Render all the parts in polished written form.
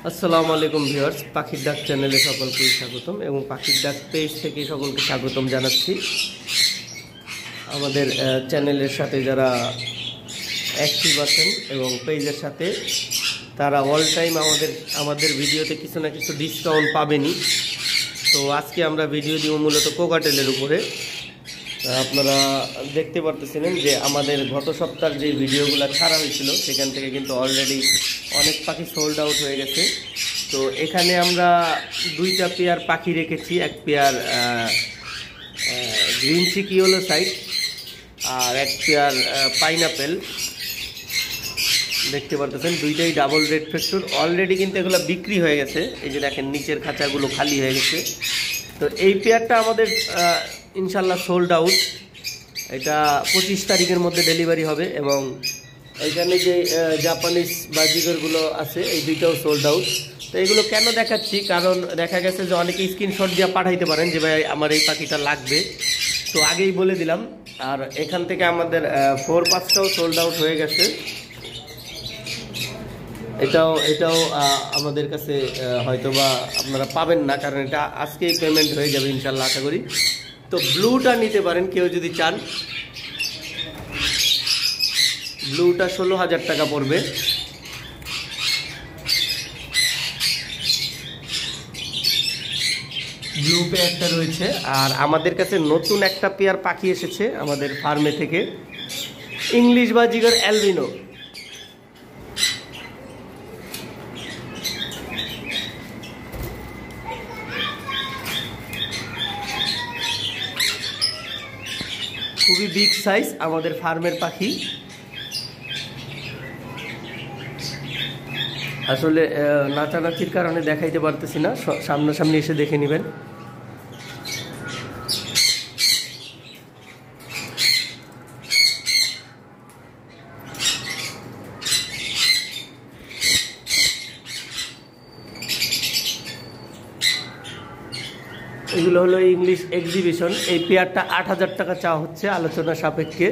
আসসালামু আলাইকুম ভিউয়ার্স, পাখির ডাক চ্যানেলে সকলকে স্বাগতম এবং পাখির ডাক পেজ থেকে সকলকে স্বাগতম জানাচ্ছি। আমাদের চ্যানেলের সাথে যারা অ্যাক্টিভ আছেন এবং পেজের সাথে, তারা অল টাইম আমাদের ভিডিওতে কিছু না কিছু ডিসকাউন্ট পাবেনই। তো আজকে আমরা ভিডিও দিব মূলত কোকাটেলের উপরে। আপনারা দেখতে পারতেছিলেন যে আমাদের গত সপ্তাহের যে ভিডিওগুলো ছাড়া হয়েছিল সেখান থেকে কিন্তু অলরেডি অনেক পাখি সোল্ড আউট হয়ে গেছে। তো এখানে আমরা দুইটা পেয়ার পাখি রেখেছি, এক pair green cheek yellow side আর এক পেয়ার পাইনাপেল। দেখতে পারতেছেন দুইটাই ডাবল রেড ফেক্টর। অলরেডি কিন্তু এগুলো বিক্রি হয়ে গেছে, এই যে দেখেন নিচের খাঁচাগুলো খালি হয়ে গেছে। তো এই পেয়ারটা আমাদের ইনশাল্লাহ সোল্ড আউট। এটা 25 তারিখের মধ্যে ডেলিভারি হবে এবং এখানে যে জাপানিজ বাজিগরগুলো আছে এই দুইটাও সোল্ড আউট। তো এগুলো কেন দেখাচ্ছি, কারণ দেখা গেছে যে অনেকে স্ক্রিনশট দিয়ে পাঠাইতে পারেন যে ভাই আমার এই পাখিটা লাগবে, তো আগেই বলে দিলাম। আর এখান থেকে আমাদের 4-5টাও সোল্ড আউট হয়ে গেছে। এটাও আমাদের কাছে হয়তোবা আপনারা পাবেন না, কারণ এটা আজকেই পেমেন্ট হয়ে যাবে ইনশাল্লাহ আশা করি। তো ব্লুটা নিতে পারেন কেউ যদি চান। ব্লুটা 16,000 টাকা পড়বে। ব্লু পেয়ারটা রয়েছে। আর আমাদের কাছে নতুন একটা পেয়ার পাখি এসেছে আমাদের ফার্মে থেকে, ইংলিশ বাজিগর অ্যালবিনো। খুবই বিগ সাইজ আমাদের ফার্মের পাখি। আসলে নাচানাচির কারণে দেখাইতে পারতেছি না, সামনাসামনি এসে দেখে নেবেন। এগুলো হলো ইংলিশ এক্সিবিশন। এই পেয়ারটা 8,000 টাকা চাওয়া হচ্ছে আলোচনা সাপেক্ষে।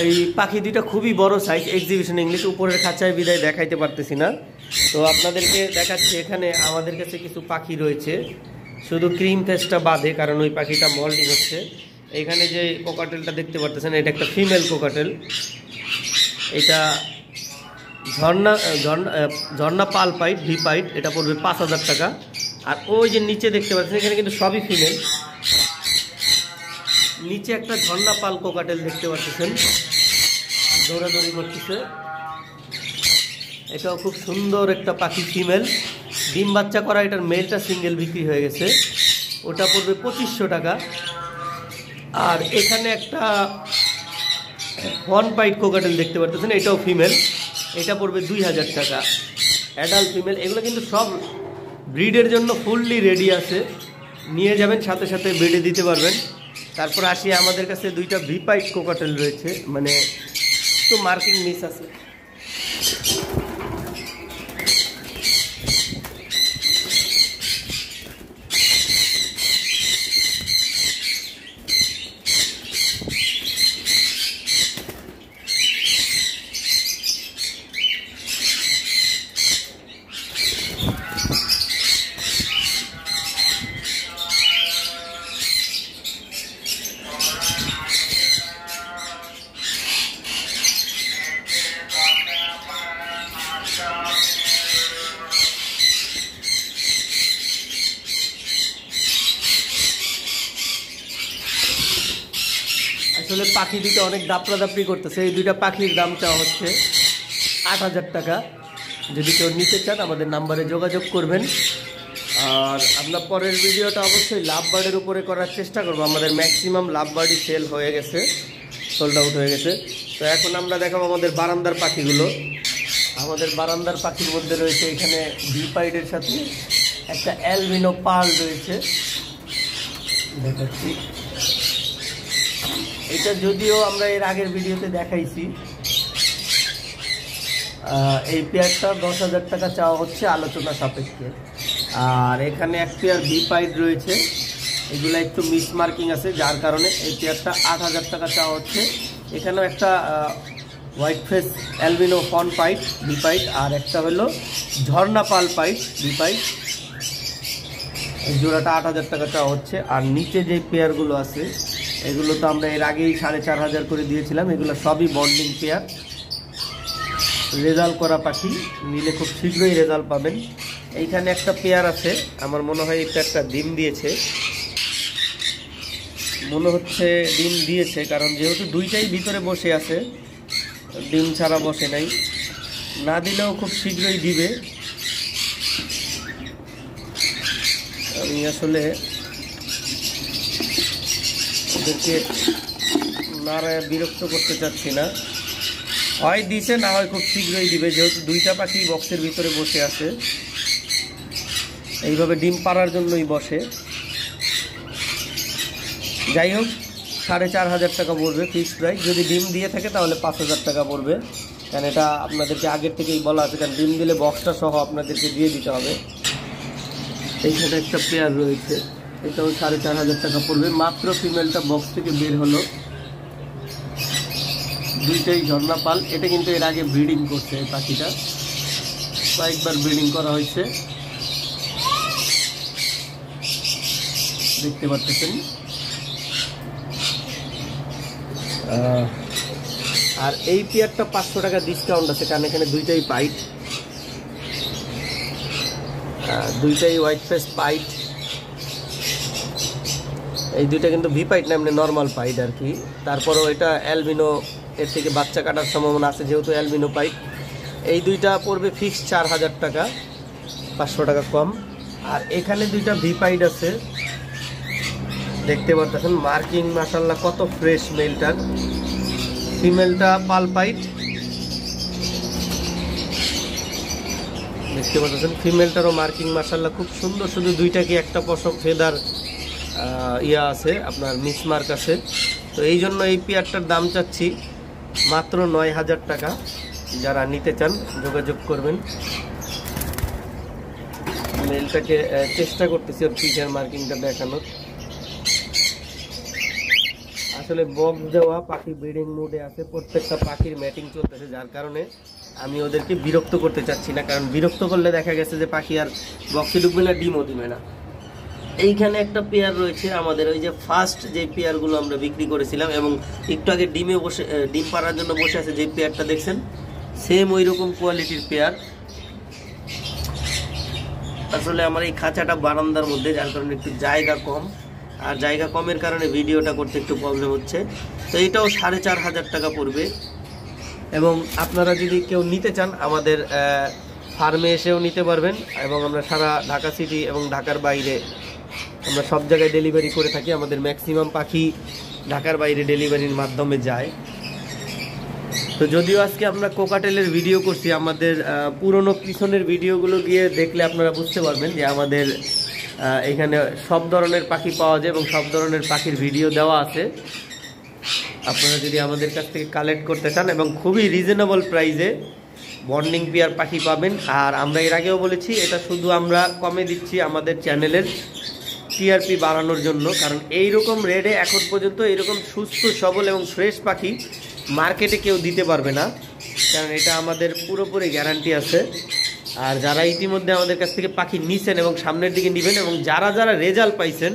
এই পাখি দুইটা খুবই বড় সাইজ, এক্সিবিশন ইংলিশ। উপরের খাঁচায় বিদায় দেখাইতে পারতেছি না, তো আপনাদেরকে দেখাচ্ছি। এখানে আমাদের কাছে কিছু পাখি রয়েছে, শুধু ক্রিম ফেসটা বাদে, কারণ ওই পাখিটা মল্ডিং হচ্ছে। এখানে যে কোকাটেলটা দেখতে পারতেছেন এটা একটা ফিমেল কোকাটেল। এটা ঝর্ণা পাল পাইট ভি পাইট, এটা পড়বে 5,000 টাকা। আর ওই যে নিচে দেখতে পাচ্ছেন এখানে কিন্তু সবই ফিমেল। নিচে একটা ঝর্ণা পাল কোকাটেল দেখতে পাচ্ছেন, দৌড়াদৌড়ি করতেছে। এটাও খুব সুন্দর একটা পাখি, ফিমেল, ডিম বাচ্চা করা। এটার মেলটা সিঙ্গেল বিক্রি হয়ে গেছে, ওটা পড়বে 2500 টাকা। আর এখানে একটা হর্ন পাইট কোকাটেল দেখতে পাচ্ছেন, এটাও ফিমেল, এটা পড়বে 2,000 টাকা। Adult female. এগুলো কিন্তু সব ব্রিডের জন্য ফুললি রেডি আছে, নিয়ে যাবেন সাথে সাথে ব্রিডে দিতে পারবেন। তারপর আসি, আমাদের কাছে দুইটা ভি পাইট কোকাটেল রয়েছে, মানে তো মার্কিং মিস আছে। আসলে পাখি দুটো অনেক দাপড়াদাপড়ি করতেছে। এই দুইটা পাখির দাম চাওয়া হচ্ছে 8,000 টাকা। যদি কেউ নিতে চান আমাদের নাম্বারে যোগাযোগ করবেন। আর আমরা পরের ভিডিওটা অবশ্যই লাভ বার্ডের উপরে করার চেষ্টা করব। আমাদের ম্যাক্সিমাম লাভ বার্ডই সেল হয়ে গেছে, সোল্ড আউট হয়ে গেছে। তো এখন আমরা দেখাবো আমাদের বারান্দার পাখিগুলো। আমাদের বারান্দার পাখির মধ্যে রয়েছে এখানে ভি পাইটের সাথে একটা অ্যালবিনো পার্ল রয়েছে, দেখাচ্ছি। এটা যদিও আমরা এর আগের ভিডিওতে দেখাইছি। এই পেয়ারটা 10,000 টাকা চাওয়া হচ্ছে আলোচনা সাপেক্ষে। আর এখানে এক পেয়ার ভি পাইট রয়েছে, এগুলো একটু মিস মার্কিং আছে, যার কারণে এই পেয়ারটা 8,000 টাকা চাওয়া হচ্ছে। এখানেও একটা white face albino fawn pied B pied, আর একটা হলো ঝর্ণা পাল পাইট বি পাইট। এই জোড়াটা 8,000 টাকা চাওয়া হচ্ছে। আর নিচে যে পেয়ারগুলো আছে এগুলো তো আমরা এর আগেই 4,500 করে দিয়েছিলাম। এগুলো সবই বন্ডিং পেয়ার, রেজাল্ট করা পাখি, নিলে খুব শীঘ্রই রেজাল্ট পাবেন। এইখানে একটা পেয়ার আছে, আমার মনে হয় এই পেয়ারটা ডিম দিয়েছে, মনে হচ্ছে ডিম দিয়েছে, কারণ যেহেতু দুইটাই ভিতরে বসে আছে, ডিম ছাড়া বসে নাই, না দিলেও খুব শীঘ্রই দিবে। আমি আসলে ওদেরকে নাড়ায় বিরক্ত করতে চাচ্ছি না, হয় দিছে না হয় খুব শীঘ্রই দিবে, যেহেতু দুইটা পাখি বক্সের ভিতরে বসে আছে, এইভাবে ডিম পাড়ার জন্যই বসে। যাই হোক 4,500 টাকা পড়বে ফিক্সড প্রাইস। যদি ডিম দিয়ে থাকে তাহলে 5,000 টাকা পড়বে, কারণ এটা আপনাদেরকে আগের থেকেই বলা আছে, কারণ ডিম দিলে বক্সটা সহ আপনাদেরকে দিয়ে দিতে হবে। এইখানে একটা পেয়ার রয়েছে, এটাও 4,500 টাকা পড়বে। মাত্র ফিমেলটা বক্স থেকে বের হলো, দুইটাই ঝর্ণা পাল। এটা কিন্তু এর আগে ব্রিডিং করছে, এই পাখিটা কয়েকবার ব্রিডিং করা হয়েছে, দেখতে পাচ্ছেন। আর এই পেয়ারটা 500 টাকা ডিসকাউন্ট আছে, কারণ এখানে দুইটাই পাইট, দুইটাই হোয়াইট ফেস পাইট। এই দুইটা কিন্তু ভি পাইট না, এমনি নর্মাল পাইট আর কি। তারপরেও এটা অ্যালবিনো, এর থেকে বাচ্চা কাটার সম্ভাবনা আছে যেহেতু অ্যালবিনো পাইট। এই দুইটা পড়বে ফিক্স 4,000 টাকা, 500 টাকা কম। আর এখানে দুইটা ভি পাইট আছে, দেখতে পাচ্ছেন মার্কিং মাশাআল্লাহ কত ফ্রেশ। মেলটার, ফিমেলটা পাল পাইট, দেখতে পাচ্ছেন ফিমেলটারও মার্কিং মাশাআল্লাহ খুব সুন্দর। শুধু দুইটা কি একটা পশম ফেদার ইয়া আছে, আপনার মিসমার্ক আছে। তো এই জন্য এই পেয়ারটার দাম চাচ্ছি মাত্র 9,000 টাকা। যারা নিতে চান যোগাযোগ করবেন। মেলটাকে চেষ্টা করতেছি ওর পিঠের মার্কিংটা দেখানোর। আসলে বক্স দেওয়া, পাখি ব্রিডিং মুডে আছে, প্রত্যেকটা পাখির ম্যাটিং চলতেছে, যার কারণে আমি ওদেরকে বিরক্ত করতে চাচ্ছি না, কারণ বিরক্ত করলে দেখা গেছে যে পাখি আর বক্সে ঢুকবে না, ডিমও দিবে না। এইখানে একটা পেয়ার রয়েছে আমাদের, ওই যে ফার্স্ট যে পেয়ারগুলো আমরা বিক্রি করেছিলাম এবং একটু আগে ডিমে বসে ডিম পাড়ার জন্য বসে আছে যে পেয়ারটা দেখছেন, সেম ওই রকম কোয়ালিটির পেয়ার। আসলে আমার এই খাঁচাটা বারান্দার মধ্যে, যার কারণে একটু জায়গা কম, আর জায়গা কমের কারণে ভিডিওটা করতে একটু প্রবলেম হচ্ছে। তো এটাও 4,500 টাকা পড়বে। এবং আপনারা যদি কেউ নিতে চান আমাদের ফার্মে এসেও নিতে পারবেন, এবং আমরা সারা ঢাকা সিটি এবং ঢাকার বাইরে আমরা সব জায়গায় ডেলিভারি করে থাকি। আমাদের ম্যাক্সিমাম পাখি ঢাকার বাইরে ডেলিভারির মাধ্যমে যায়। তো যদিও আজকে আমরা কোকাটেলের ভিডিও করছি, আমাদের পুরনো পিছনের ভিডিওগুলো গিয়ে দেখলে আপনারা বুঝতে পারবেন যে আমাদের এখানে সব ধরনের পাখি পাওয়া যায় এবং সব ধরনের পাখির ভিডিও দেওয়া আছে। আপনারা যদি আমাদের কাছ থেকে কালেক্ট করতে চান এবং খুবই রিজনেবল প্রাইসে বন্ডিং পেয়ার পাখি পাবেন। আর আমরা এর আগেও বলেছি, এটা শুধু আমরা কমে দিচ্ছি আমাদের চ্যানেলের টিআরপি বাড়ানোর জন্য, কারণ এইরকম রেটে এখন পর্যন্ত এইরকম সুস্থ সবল এবং ফ্রেশ পাখি মার্কেটে কেউ দিতে পারবে না, কারণ এটা আমাদের পুরোপুরি গ্যারান্টি আছে। আর যারা ইতিমধ্যে আমাদের কাছ থেকে পাখি নিছেন এবং সামনের দিকে নেবেন, এবং যারা যারা রেজাল্ট পাইছেন,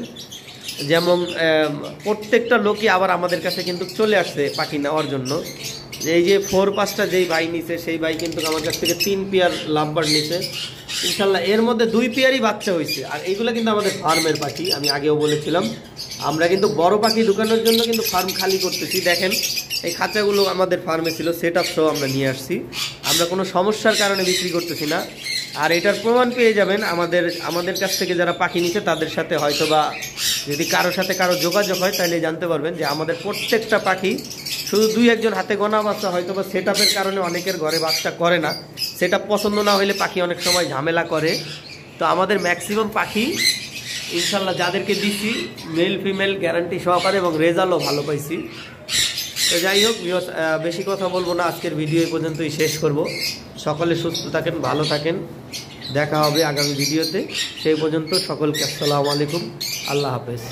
যেমন প্রত্যেকটা লোকই আবার আমাদের কাছে কিন্তু চলে আসছে পাখি নেওয়ার জন্য। এই যে 4-5টা যেই ভাই নিছে, সেই ভাই কিন্তু আমার কাছ থেকে 3 পেয়ার লাভবার্ড নিছে ইনশাল্লাহ। এর মধ্যে 2 পেয়ারই বাচ্চা হয়েছে। আর এইগুলো কিন্তু আমাদের ফার্মের পাখি, আমি আগেও বলেছিলাম আমরা কিন্তু বড় পাখি ঢুকানোর জন্য কিন্তু ফার্ম খালি করতেছি। দেখেন এই খাঁচাগুলো আমাদের ফার্মে ছিল, সেট আপ সহ আমরা নিয়ে আসছি, আমরা কোনো সমস্যার কারণে বিক্রি করতেছি না। আর এটার প্রমাণ পেয়ে যাবেন আমাদের কাছ থেকে যারা পাখি নিচ্ছে তাদের সাথে, হয়তো বা যদি কারোর সাথে কারো যোগাযোগ হয় তাহলে জানতে পারবেন যে আমাদের প্রত্যেকটা পাখি, শুধু 2-1জন হাতে গোনা বাচ্চা, হয়তো বা সেট আপের কারণে অনেকের ঘরে বাচ্চা করে না, সেট আপ পছন্দ না হলে পাখি অনেক সময় ঝামেলা করে। তো আমাদের ম্যাক্সিমাম পাখি ইনশাল্লাহ যাদেরকে দিচ্ছি মেল ফিমেল গ্যারান্টি সহকারে এবং রেজাল্টও ভালো পাইছি। তো যাই হোক, বেশি কথা বলবো না, আজকের ভিডিও এই পর্যন্তই শেষ করব। সকলে সুস্থ থাকেন, ভালো থাকেন, দেখা হবে আগামী ভিডিওতে। সেই পর্যন্ত সকলকে আসসালামু আলাইকুম, আল্লাহ হাফেজ।